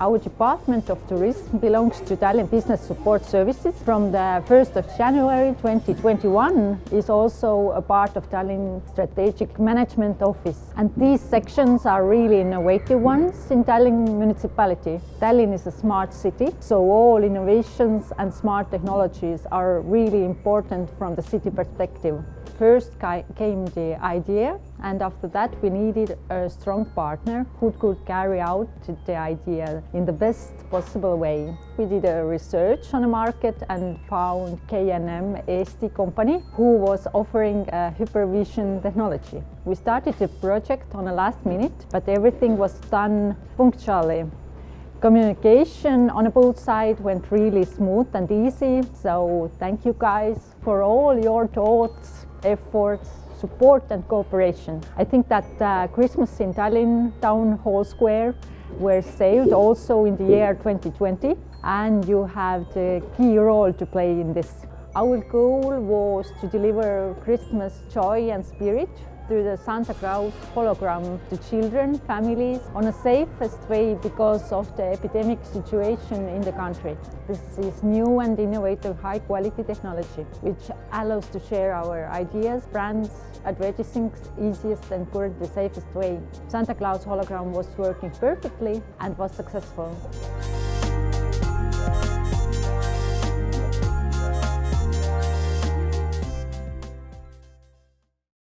Our Department of Tourism belongs to Tallinn Business Support Services. From the 1st of January 2021 is also a part of Tallinn Strategic Management Office. And these sections are really innovative ones in Tallinn municipality. Tallinn is a smart city, so all innovations and smart technologies are really important from the city perspective. First came the idea, and after that we needed a strong partner who could carry out the idea in the best possible way. We did a research on the market and found KNM Eesti company who was offering a hypervision technology. We started the project on the last minute, but everything was done punctually. Communication on both sides went really smooth and easy, so thank you guys for all your thoughts, efforts, support and cooperation. I think that Christmas in Tallinn Town Hall Square were saved also in the year 2020, and you have the key role to play in this. Our goal was to deliver Christmas joy and spirit through the Santa Claus hologram to children, families, on a safest way because of the epidemic situation in the country. This is new and innovative high-quality technology, which allows to share our ideas, brands, advertising easiest and currently safest way. Santa Claus hologram was working perfectly and was successful.